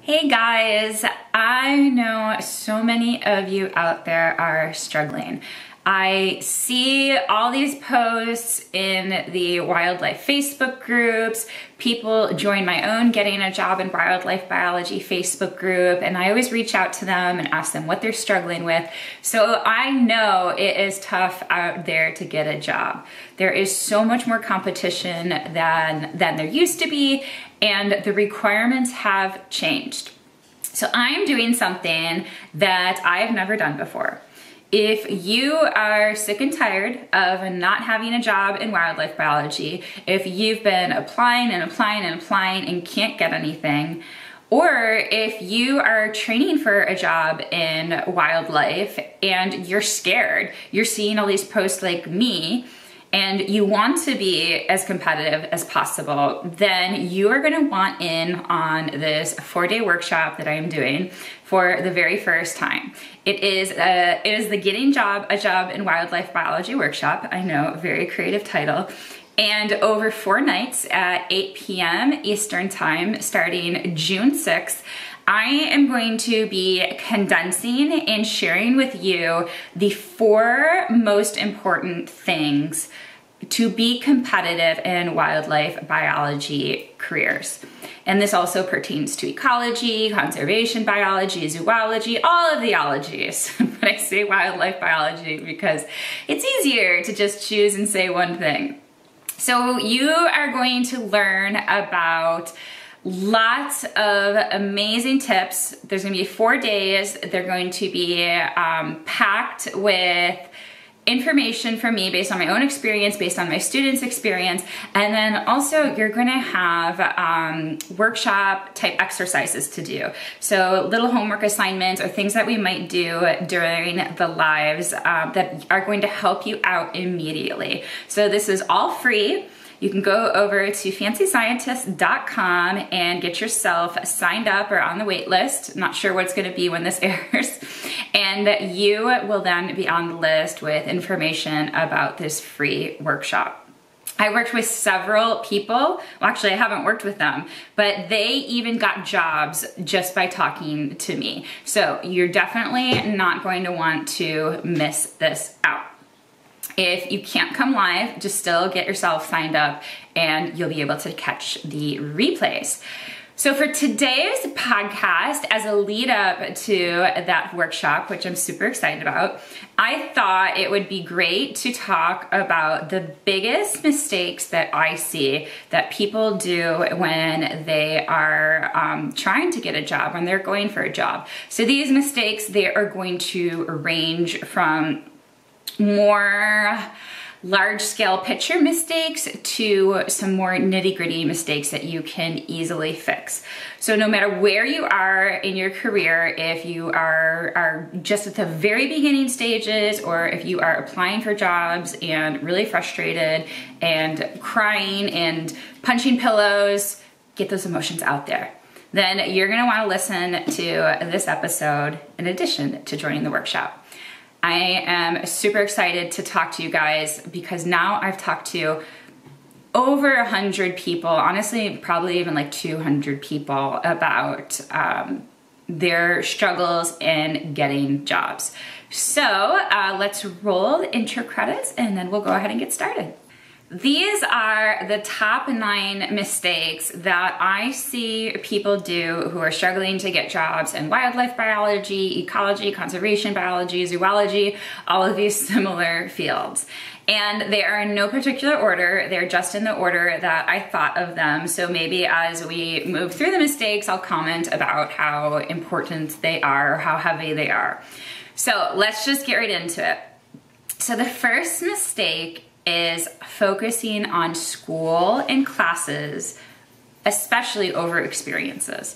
Hey guys, I know so many of you out there are struggling. I see all these posts in the wildlife Facebook groups. People join my own Getting a Job in Wildlife Biology Facebook group, and I always reach out to them and ask them what they're struggling with. So I know it is tough out there to get a job. There is so much more competition than there used to be, and the requirements have changed. So I'm doing something that I have never done before. If you are sick and tired of not having a job in wildlife biology, if you've been applying and applying and applying and can't get anything, or if you are training for a job in wildlife and you're scared, you're seeing all these posts like me, and you want to be as competitive as possible, then you are gonna want in on this 4-day workshop that I am doing for the very first time. It is the Getting a Job in Wildlife Biology workshop. I know, very creative title. And over 4 nights at 8 p.m. Eastern time, starting June 6th, I am going to be condensing and sharing with you the 4 most important things to be competitive in wildlife biology careers. And this also pertains to ecology, conservation biology, zoology, all of the ologies. But I say wildlife biology because it's easier to just choose and say one thing. So you are going to learn about lots of amazing tips. There's gonna be 4 days. They're going to be packed with information from me based on my own experience, based on my students' experience, and then also you're gonna have workshop type exercises to do. So little homework assignments or things that we might do during the lives that are going to help you out immediately. So this is all free. You can go over to fancyscientist.com and get yourself signed up or on the wait list. Not sure what it's gonna be when this airs. And you will then be on the list with information about this free workshop. I worked with several people. Well, actually, I haven't worked with them, but they even got jobs just by talking to me. So you're definitely not going to want to miss this out. If you can't come live, just still get yourself signed up and you'll be able to catch the replays. So for today's podcast, as a lead up to that workshop, which I'm super excited about, I thought it would be great to talk about the biggest mistakes that I see that people do when they are trying to get a job, when they're going for a job. So these mistakes, they are going to range from more large-scale picture mistakes to some more nitty-gritty mistakes that you can easily fix. So no matter where you are in your career, if you are just at the very beginning stages, or if you are applying for jobs and really frustrated and crying and punching pillows, get those emotions out there. Then you're gonna wanna listen to this episode in addition to joining the workshop. I am super excited to talk to you guys because now I've talked to over 100 people, honestly, probably even like 200 people about their struggles in getting jobs. So let's roll the intro credits and then we'll go ahead and get started. These are the top 9 mistakes that I see people do who are struggling to get jobs in wildlife biology, ecology, conservation biology, zoology, all of these similar fields. And they are in no particular order, they're just in the order that I thought of them. So maybe as we move through the mistakes, I'll comment about how important they are, or how heavy they are. So let's just get right into it. So the first mistake is focusing on school and classes, especially over experiences.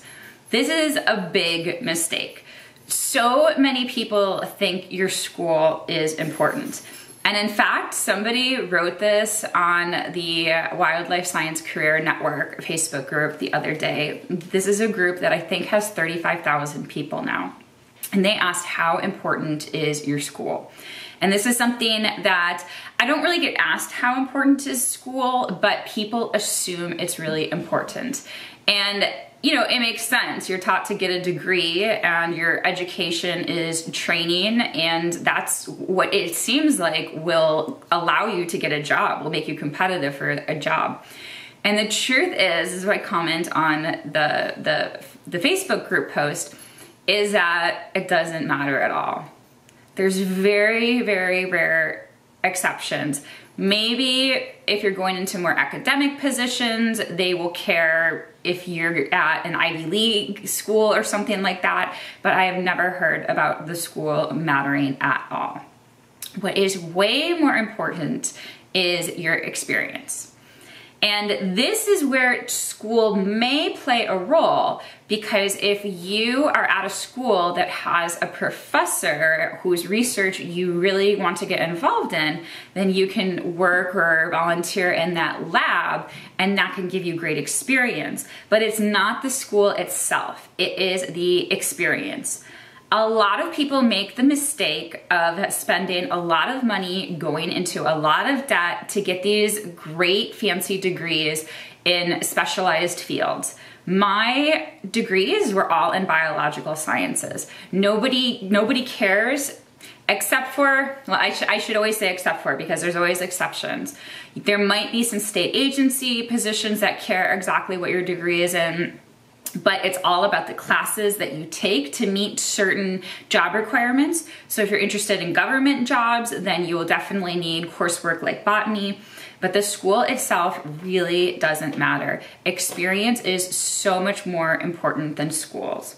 This is a big mistake. So many people think your school is important. And in fact, somebody wrote this on the Wildlife Science Career Network Facebook group the other day. This is a group that I think has 35,000 people now. And they asked, how important is your school? And this is something that I don't really get asked how important is school, but people assume it's really important. And you know, it makes sense. You're taught to get a degree and your education is training, and that's what it seems like will allow you to get a job, will make you competitive for a job. And the truth is what I comment on the Facebook group post, is that it doesn't matter at all. There's very, very rare exceptions. Maybe if you're going into more academic positions, they will care if you're at an Ivy League school or something like that, but I have never heard about the school mattering at all. What is way more important is your experience. And this is where school may play a role, because if you are at a school that has a professor whose research you really want to get involved in, then you can work or volunteer in that lab, and that can give you great experience. But it's not the school itself, it is the experience. A lot of people make the mistake of spending a lot of money, going into a lot of debt to get these great fancy degrees in specialized fields. My degrees were all in biological sciences. Nobody cares except for, well, I should always say except for, because there's always exceptions. There might be some state agency positions that care exactly what your degree is in, but it's all about the classes that you take to meet certain job requirements. So if you're interested in government jobs, then you will definitely need coursework like botany, but the school itself really doesn't matter. Experience is so much more important than schools.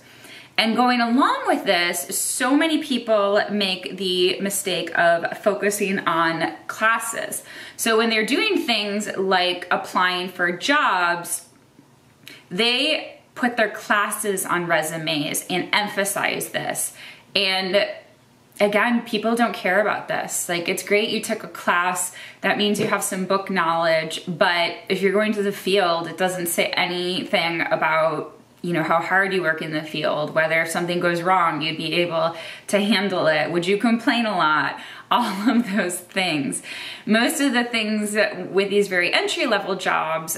And going along with this, so many people make the mistake of focusing on classes. So when they're doing things like applying for jobs, they put their classes on resumes and emphasize this. And again, people don't care about this. Like, it's great you took a class, that means you have some book knowledge, but if you're going to the field, it doesn't say anything about, you know, how hard you work in the field, whether if something goes wrong, you'd be able to handle it. Would you complain a lot? All of those things. Most of the things with these very entry-level jobs,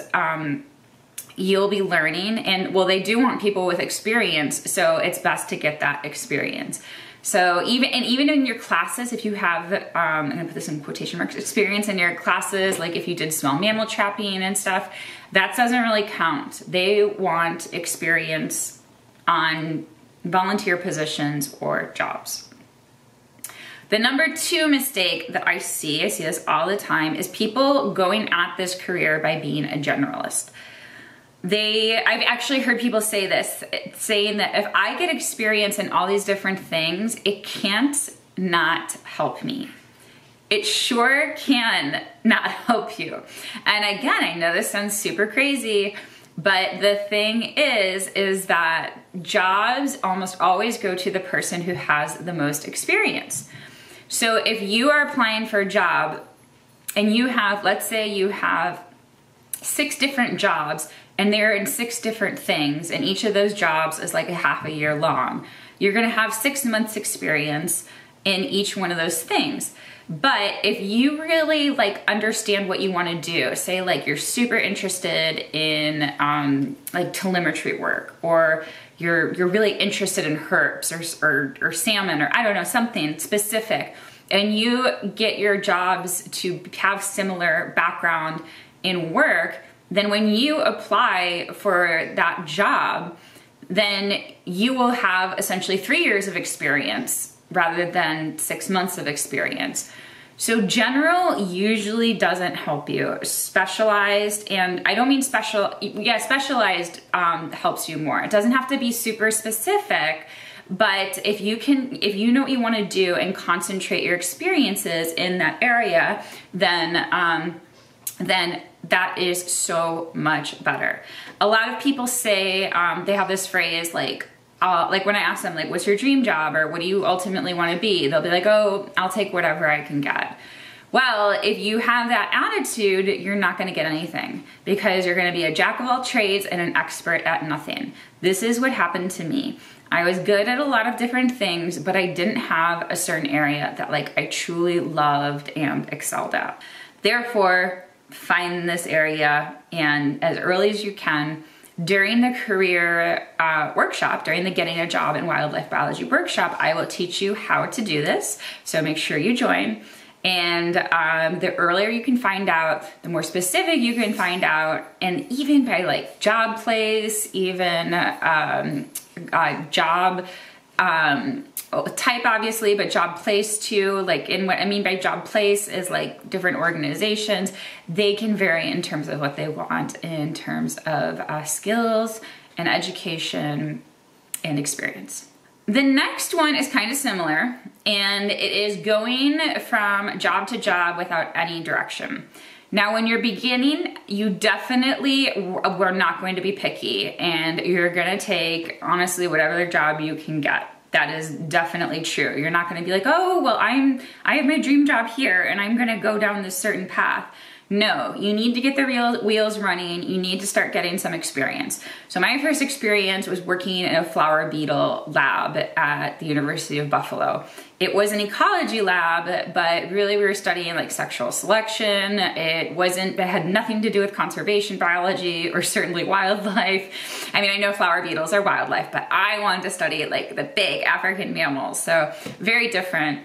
you'll be learning, and well, they do want people with experience, so it's best to get that experience. So even in your classes, if you have, I'm gonna put this in quotation marks, experience in your classes, like if you did small mammal trapping and stuff, that doesn't really count. They want experience on volunteer positions or jobs. The number 2 mistake that I see this all the time, is people going at this career by being a generalist. I've actually heard people say this, saying that if I get experience in all these different things, it can't not help me. It sure can not help you. And again, I know this sounds super crazy, but the thing is that jobs almost always go to the person who has the most experience. So if you are applying for a job and you have, let's say you have 6 different jobs, and they're in 6 different things, and each of those jobs is like a half a year long. You're gonna have 6 months experience in each one of those things. But if you really like understand what you wanna do, say like you're super interested in like telemetry work, or you're really interested in herbs or salmon, or I don't know, something specific, and you get your jobs to have similar background in work, then when you apply for that job, then you will have essentially 3 years of experience rather than 6 months of experience. So general usually doesn't help you. Specialized, and I don't mean specialized helps you more. It doesn't have to be super specific, but if you know what you want to do and concentrate your experiences in that area, then that is so much better. A lot of people say, they have this phrase like when I ask them, like, what's your dream job, or what do you ultimately want to be? They'll be like, oh, I'll take whatever I can get. Well, if you have that attitude, you're not going to get anything, because you're going to be a jack of all trades and an expert at nothing. This is what happened to me. I was good at a lot of different things, but I didn't have a certain area that like I truly loved and excelled at. Therefore, find this area, and as early as you can, during the career workshop, during the Getting a Job in Wildlife Biology workshop, I will teach you how to do this. So make sure you join. And the earlier you can find out, the more specific you can find out, and even by like job place, even job type obviously, but job place too. Like, in what I mean by job place is like different organizations, they can vary in terms of what they want in terms of skills and education and experience. The next one is kind of similar, and it is going from job to job without any direction. Now, when you're beginning, you definitely we're not going to be picky, and you're gonna take, honestly, whatever job you can get. That is definitely true. You're not gonna be like, oh, well, I have my dream job here, and I'm gonna go down this certain path. No, you need to get the wheels running. You need to start getting some experience. So my first experience was working in a flower beetle lab at the University of Buffalo. It was an ecology lab, but really we were studying like sexual selection. It had nothing to do with conservation biology or certainly wildlife. I mean, I know flower beetles are wildlife, but I wanted to study like the big African mammals. So very different,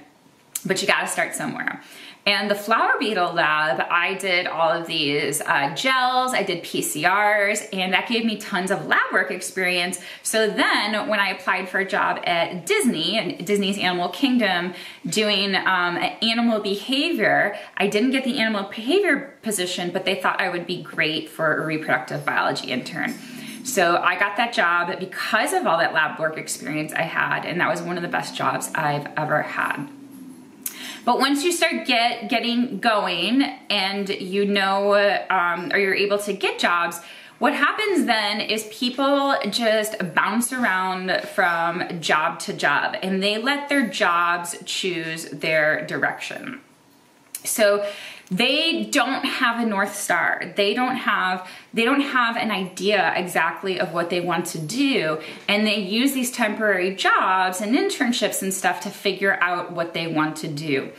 but you gotta start somewhere. And the flower beetle lab, I did all of these gels, I did PCRs, and that gave me tons of lab work experience. So then when I applied for a job at Disney, and Disney's Animal Kingdom, doing animal behavior, I didn't get the animal behavior position, but they thought I would be great for a reproductive biology intern. So I got that job because of all that lab work experience I had, and that was one of the best jobs I've ever had. But once you start getting going and you know, or you're able to get jobs, what happens then is people just bounce around from job to job, and they let their jobs choose their direction. So they don't have a North Star. They don't have an idea exactly of what they want to do, and they use these temporary jobs and internships and stuff to figure out what they want to do.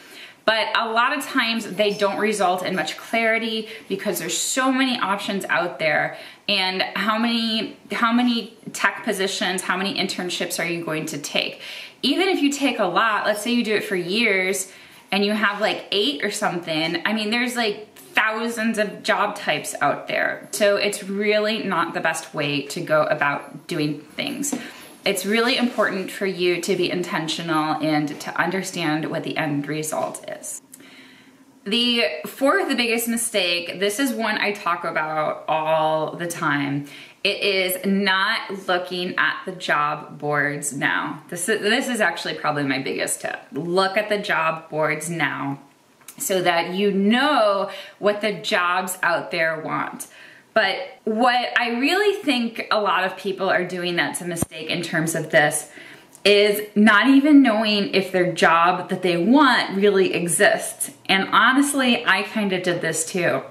But a lot of times they don't result in much clarity because there's so many options out there. And how many tech positions, how many internships are you going to take? Even if you take a lot, let's say you do it for years and you have like 8 or something, I mean, there's like thousands of job types out there. So it's really not the best way to go about doing things. It's really important for you to be intentional and to understand what the end result is. The fourth biggest mistake, this is one I talk about all the time. It is not looking at the job boards now. This is actually probably my biggest tip. Look at the job boards now so that you know what the jobs out there want. But what I really think a lot of people are doing that's a mistake in terms of this is not even knowing if their job that they want really exists. And honestly, I kind of did this too.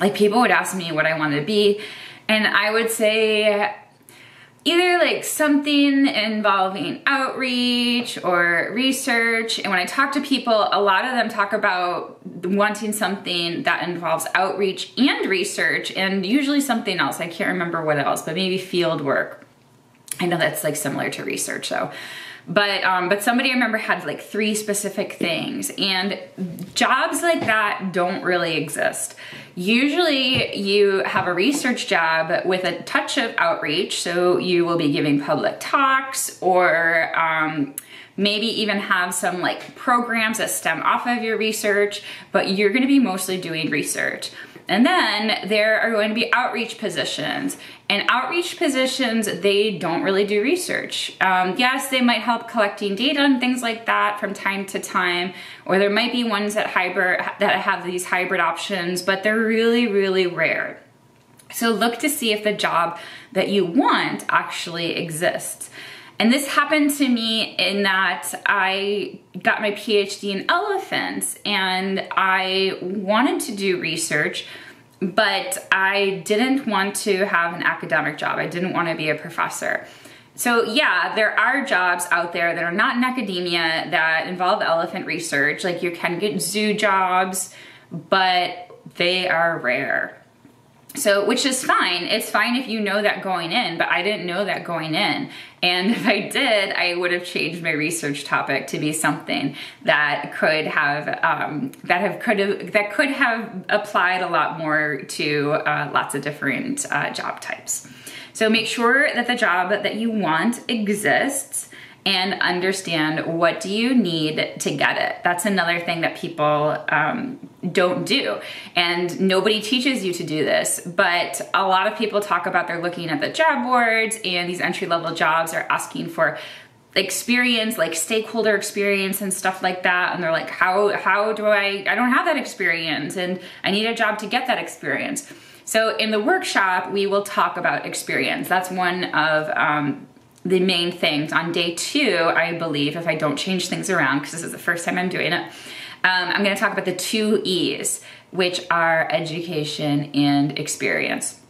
Like, people would ask me what I wanted to be, and I would say either like something involving outreach or research. And when I talk to people, a lot of them talk about wanting something that involves outreach and research, and usually something else. I can't remember what else, but maybe field work. I know that's like similar to research though. But somebody I remember had like 3 specific things, and jobs like that don't really exist. Usually you have a research job with a touch of outreach, so you will be giving public talks or maybe even have some like programs that stem off of your research, but you're gonna be mostly doing research. And then there are going to be outreach positions. And outreach positions, they don't really do research. Yes, they might help collecting data and things like that from time to time, or there might be ones that have these hybrid options, but they're really, really rare. So look to see if the job that you want actually exists. And this happened to me in that I got my PhD in elephants, and I wanted to do research, but I didn't want to have an academic job. I didn't want to be a professor. So yeah, there are jobs out there that are not in academia that involve elephant research. Like, you can get zoo jobs, but they are rare. So, which is fine. It's fine if you know that going in, but I didn't know that going in. And if I did, I would have changed my research topic to be something that could have, that could have applied a lot more to lots of different job types. So make sure that the job that you want exists, and understand what do you need to get it. That's another thing that people don't do. And nobody teaches you to do this, but a lot of people talk about they're looking at the job boards and these entry-level jobs are asking for experience, like stakeholder experience and stuff like that. And they're like, how do I don't have that experience and I need a job to get that experience. So in the workshop, we will talk about experience. That's one of the main things. On day 2, I believe, if I don't change things around, because this is the first time I'm doing it, I'm gonna talk about the 2 E's, which are education and experience.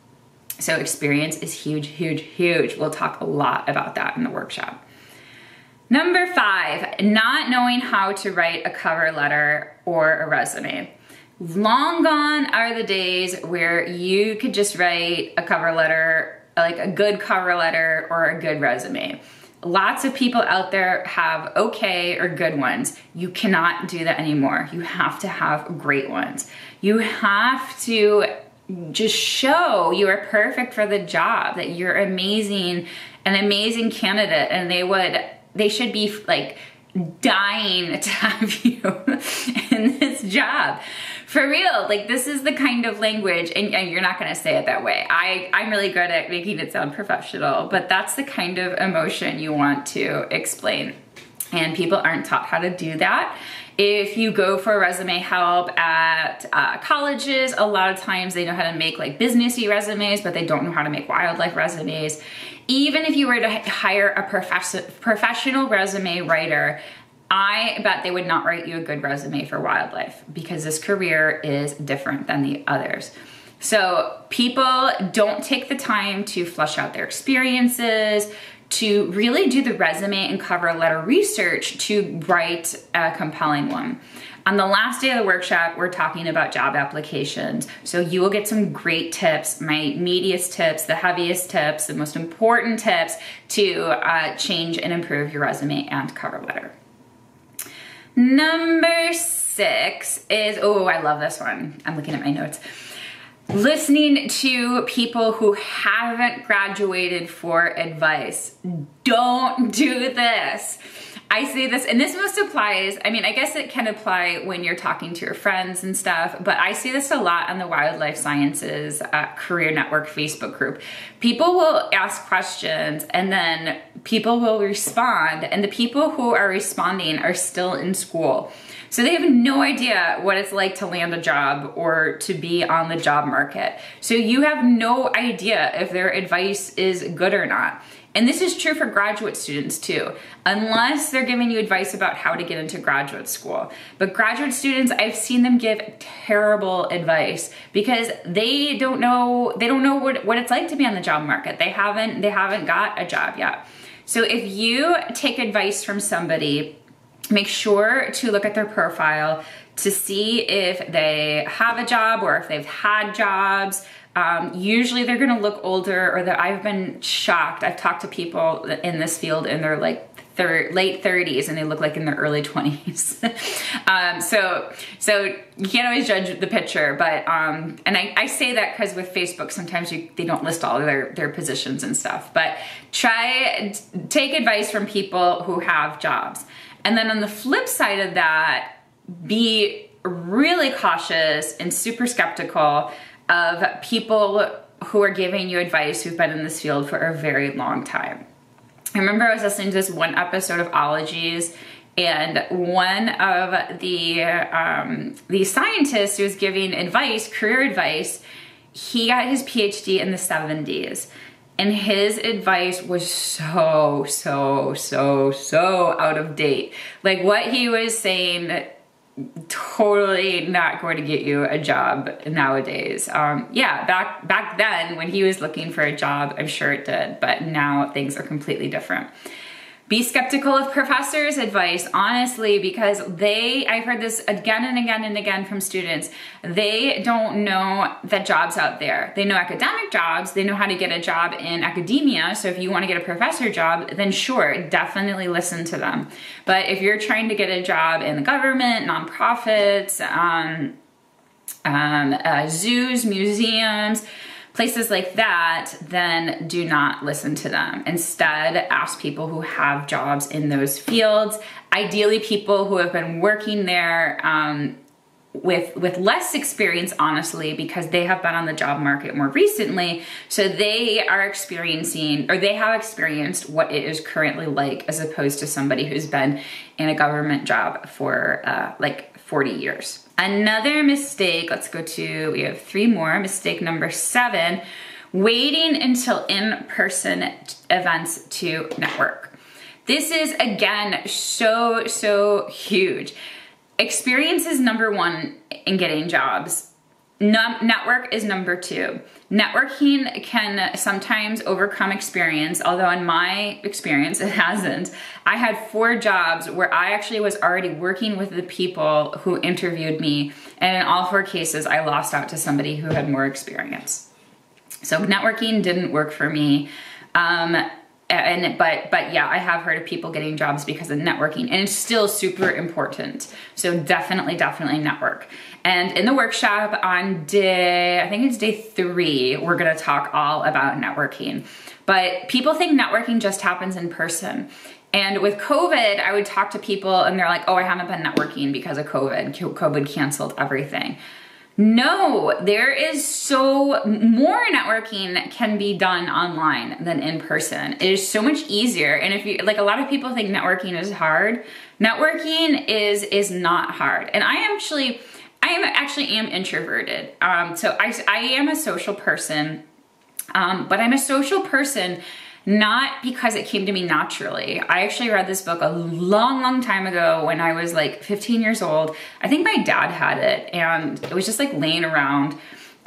So experience is huge, huge, huge. We'll talk a lot about that in the workshop. Number 5, not knowing how to write a cover letter or a resume. Long gone are the days where you could just write a cover letter, like a good cover letter or a good resume. Lots of people out there have okay or good ones. You cannot do that anymore. You have to have great ones. You have to just show you are perfect for the job, that you're amazing, an amazing candidate, and they should be like dying to have you in this job. For real, like this is the kind of language, and you're not gonna say it that way. I'm really good at making it sound professional, but that's the kind of emotion you want to explain. And people aren't taught how to do that. If you go for resume help at colleges, a lot of times they know how to make like businessy resumes, but they don't know how to make wildlife resumes. Even if you were to hire a professional resume writer, I bet they would not write you a good resume for wildlife, because this career is different than the others. So people don't take the time to flesh out their experiences, to really do the resume and cover letter research to write a compelling one. On the last day of the workshop, we're talking about job applications. So you will get some great tips, my meatiest tips, the heaviest tips, the most important tips to change and improve your resume and cover letter. Number 6 is, oh, I love this one. I'm looking at my notes. Listening to people who haven't graduated for advice. Don't do this. I say this, and this most applies, I mean, I guess it can apply when you're talking to your friends and stuff, but I see this a lot on the Wildlife Sciences Career Network Facebook group. People will ask questions and then people will respond, and the people who are responding are still in school. So they have no idea what it's like to land a job or to be on the job market. So you have no idea if their advice is good or not. And this is true for graduate students too, unless they're giving you advice about how to get into graduate school. But graduate students, I've seen them give terrible advice because they don't know what it's like to be on the job market. They haven't got a job yet. So if you take advice from somebody, make sure to look at their profile to see if they have a job or if they've had jobs. Usually they're gonna look older, or that I've been shocked. I've talked to people in this field in their like late 30s and they look like in their early 20s. So you can't always judge the picture, but, and I say that because with Facebook, sometimes they don't list all of their positions and stuff, but take advice from people who have jobs. And then on the flip side of that, be really cautious and super skeptical of people who are giving you advice who've been in this field for a very long time. I remember I was listening to this one episode of Ologies, and one of the scientists who was giving advice, career advice, he got his PhD in the 70s. And his advice was so out of date. Like what he was saying, totally not going to get you a job nowadays. Yeah, back then when he was looking for a job, I'm sure it did, but now things are completely different. Be skeptical of professors' advice, honestly, because I've heard this again and again and again from students. They don't know the jobs out there. They know academic jobs. They know how to get a job in academia. So if you want to get a professor job, then sure, definitely listen to them. But if you're trying to get a job in the government, nonprofits, zoos, museums, places like that, then do not listen to them. Instead, ask people who have jobs in those fields, ideally people who have been working there with less experience, honestly, because they have been on the job market more recently. So they are experiencing, or they have experienced what it is currently like, as opposed to somebody who's been in a government job for like 40 years. Another mistake, we have 3 more. Mistake number 7, waiting until in-person events to network. This is, again, so huge. Experience is number 1 in getting jobs. Network is number 2. Networking can sometimes overcome experience, although in my experience, it hasn't. I had 4 jobs where I actually was already working with the people who interviewed me, and in all 4 cases, I lost out to somebody who had more experience. So networking didn't work for me. But yeah, I have heard of people getting jobs because of networking, and it's still super important. So definitely network. And in the workshop on I think it's day 3, we're gonna talk all about networking. But people think networking just happens in person. And with COVID, I would talk to people and they're like, oh, I haven't been networking because of COVID. COVID canceled everything. No, there is more networking can be done online than in person. It is so much easier. And if you, like, a lot of people think networking is hard. Networking is not hard. And I actually am introverted. So I am a social person, but I'm a social person not because it came to me naturally. I actually read this book a long time ago when I was like 15 years old. I think my dad had it, and it was just like laying around.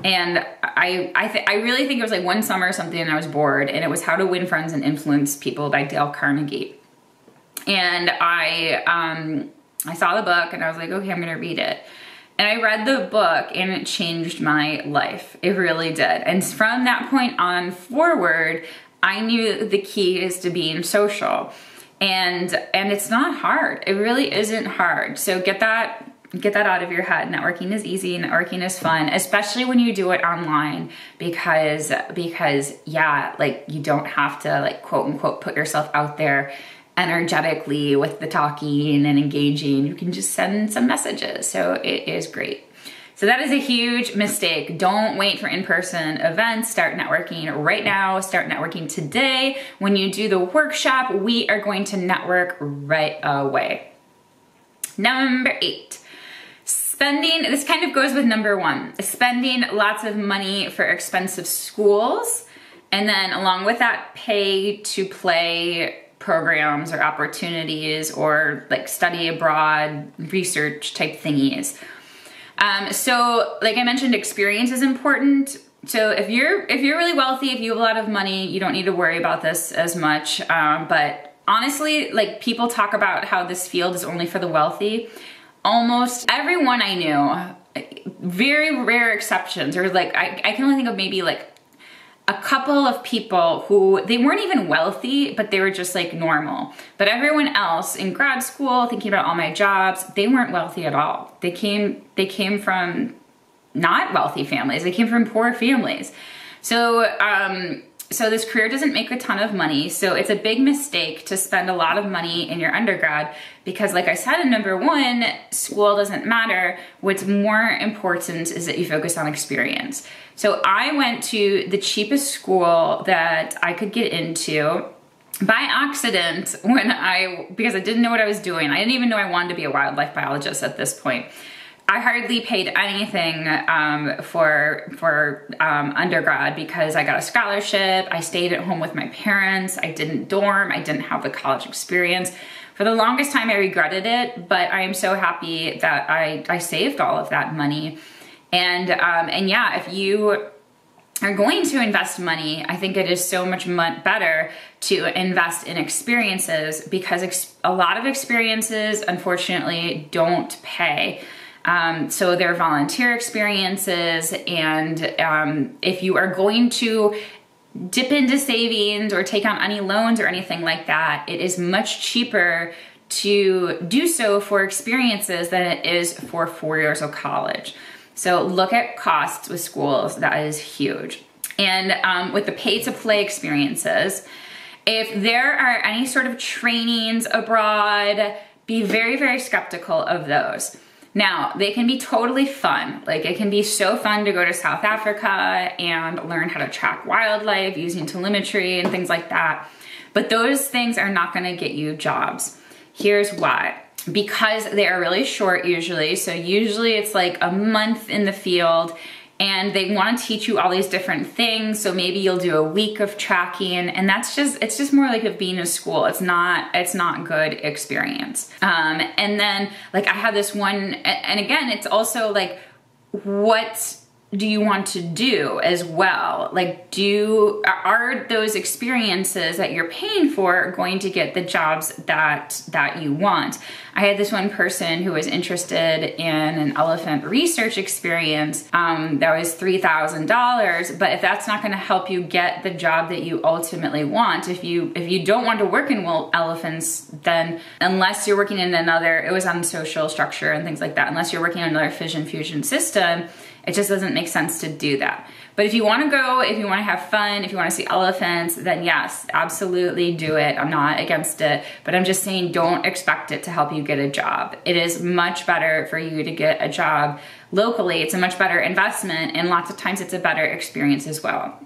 And I really think it was like one summer or something, and I was bored, and it was How to Win Friends and Influence People by Dale Carnegie. And I saw the book and I was like, okay, I'm gonna read it. And I read the book and it changed my life. It really did. And from that point on forward, I knew the key is to being social. And it's not hard. It really isn't hard. So get that out of your head. Networking is easy, networking is fun, especially when you do it online, because yeah, like, you don't have to, like, quote unquote, put yourself out there energetically with the talking and engaging. You can just send some messages. So it is great. So that is a huge mistake. Don't wait for in-person events. Start networking right now. Start networking today. When you do the workshop, we are going to network right away. Number 8, spending, this kind of goes with number 1, spending lots of money for expensive schools. And then along with that, pay to play programs or opportunities, or like study abroad, research type thingies. So like I mentioned, experience is important. So if you're really wealthy, if you have a lot of money, you don't need to worry about this as much. But honestly, like, people talk about how this field is only for the wealthy. Almost everyone I knew, very rare exceptions, or like, I can only think of maybe like a couple of people who, they weren't even wealthy, but they were just like normal. But everyone else in grad school, thinking about all my jobs, they weren't wealthy at all. They came from not wealthy families. They came from poor families. So, so this career doesn't make a ton of money. So it's a big mistake to spend a lot of money in your undergrad, because like I said in number 1, school doesn't matter. What's more important is that you focus on experience. So I went to the cheapest school that I could get into by accident because I didn't know what I was doing. I didn't even know I wanted to be a wildlife biologist at this point. I hardly paid anything for undergrad because I got a scholarship. I stayed at home with my parents. I didn't dorm. I didn't have the college experience. For the longest time, I regretted it, but I am so happy that I saved all of that money. And yeah, are going to invest money, I think it is so much better to invest in experiences, because a lot of experiences, unfortunately, don't pay. So they're volunteer experiences, and if you are going to dip into savings or take on any loans or anything like that, it is much cheaper to do so for experiences than it is for 4 years of college. So look at costs with schools, that is huge. And with the pay to play experiences, if there are any sort of trainings abroad, be very, very skeptical of those. Now, they can be totally fun. Like, it can be so fun to go to South Africa and learn how to track wildlife using telemetry and things like that. But those things are not gonna get you jobs. Here's why. Because they are really short usually. So usually it's like a month in the field, and they want to teach you all these different things. So maybe you'll do a week of tracking, and it's just more like of being in school. It's not good experience. And then like I had this one, and again, it's also like, what do you want to do as well? Like, are those experiences that you're paying for going to get the jobs that you want? I had this one person who was interested in an elephant research experience that was $3,000, but if that's not going to help you get the job that you ultimately want, if you don't want to work in elephants, then unless you're working in another, it was on social structure and things like that, unless you're working on another fission fusion system, it just doesn't make sense to do that. But if you want to go, if you want to have fun, if you want to see elephants, then yes, absolutely do it. I'm not against it, but I'm just saying don't expect it to help you get a job. It is much better for you to get a job locally. It's a much better investment, and lots of times it's a better experience as well.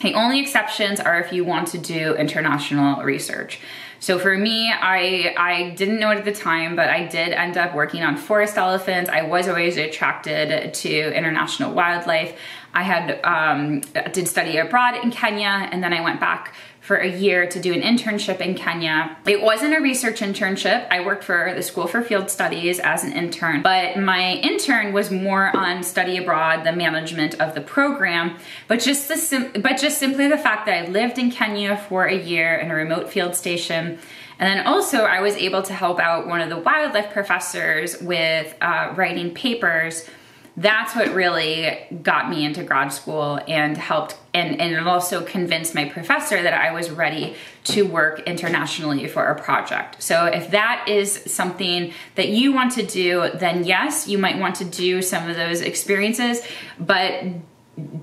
The only exceptions are if you want to do international research. So for me, I didn't know it at the time, but I did end up working on forest elephants. I was always attracted to international wildlife. I did study abroad in Kenya, and then I went back for a year to do an internship in Kenya. It wasn't a research internship. I worked for the School for Field Studies as an intern, but my intern was more on study abroad, the management of the program, but just simply the fact that I lived in Kenya for a year in a remote field station. And then also I was able to help out one of the wildlife professors with writing papers. That's what really got me into grad school and helped, and it also convinced my professor that I was ready to work internationally for a project. So if that is something that you want to do, then yes, you might want to do some of those experiences, but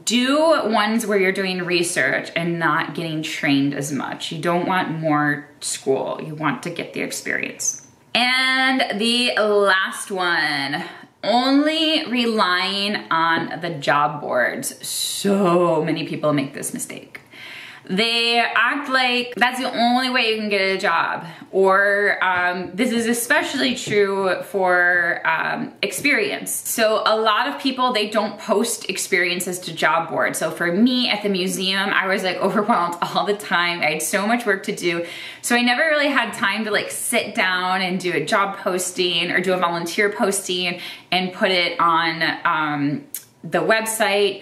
do ones where you're doing research and not getting trained as much. You don't want more school, you want to get the experience. And the last one, only relying on the job boards. So many people make this mistake. They act like that's the only way you can get a job. Or this is especially true for experience. So a lot of people, they don't post experiences to job boards. So for me at the museum, I was like overwhelmed all the time. I had so much work to do. So I never really had time to like sit down and do a job posting or do a volunteer posting and put it on the website.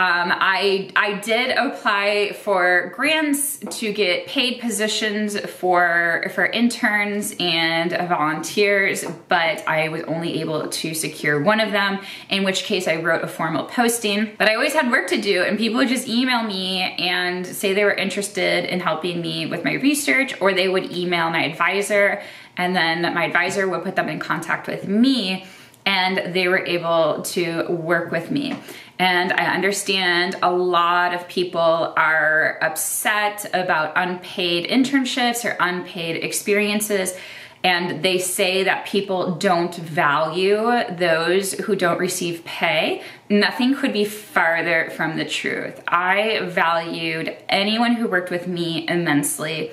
I did apply for grants to get paid positions for interns and volunteers, but I was only able to secure one of them, in which case I wrote a formal posting. But I always had work to do, and people would just email me and say they were interested in helping me with my research, or they would email my advisor, and then my advisor would put them in contact with me, and they were able to work with me. And I understand a lot of people are upset about unpaid internships or unpaid experiences, and they say that people don't value those who don't receive pay. Nothing could be farther from the truth. I valued anyone who worked with me immensely,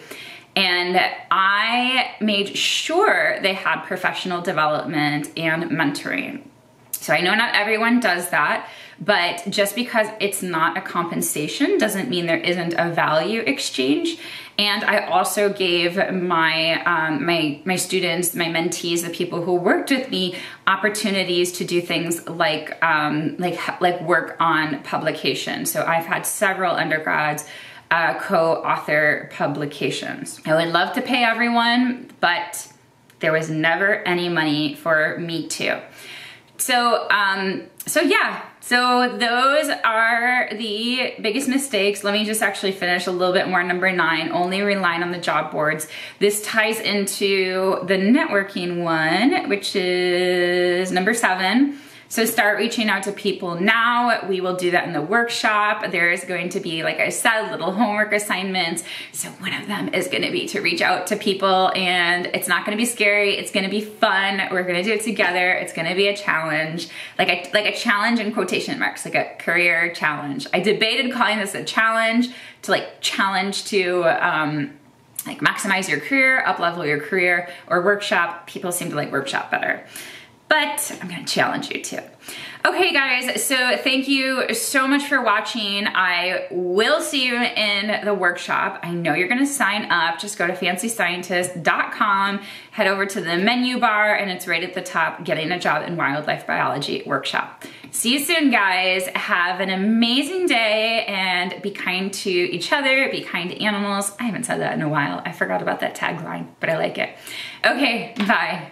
and I made sure they had professional development and mentoring. So I know not everyone does that, but just because it's not a compensation doesn't mean there isn't a value exchange. And I also gave my my students, my mentees, the people who worked with me, opportunities to do things like work on publication. So I've had several undergrads co-author publications. I would love to pay everyone, but there was never any money for me too. So yeah, so those are the biggest mistakes. Let me just actually finish a little bit more. Number 9, only relying on the job boards. This ties into the networking one, which is number 7. So start reaching out to people now. We will do that in the workshop. There is going to be, like I said, little homework assignments. So one of them is going to be to reach out to people, and it's not going to be scary. It's going to be fun. We're going to do it together. It's going to be a challenge, like a challenge in quotation marks, like a career challenge. I debated calling this a challenge to challenge to maximize your career, up-level your career, or workshop. People seem to like workshop better. But I'm gonna challenge you too. Okay guys, so thank you so much for watching. I will see you in the workshop. I know you're gonna sign up. Just go to fancyscientist.com, head over to the menu bar, and it's right at the top, Getting a Job in Wildlife Biology workshop. See you soon guys. Have an amazing day and be kind to each other, be kind to animals. I haven't said that in a while. I forgot about that tagline, but I like it. Okay, bye.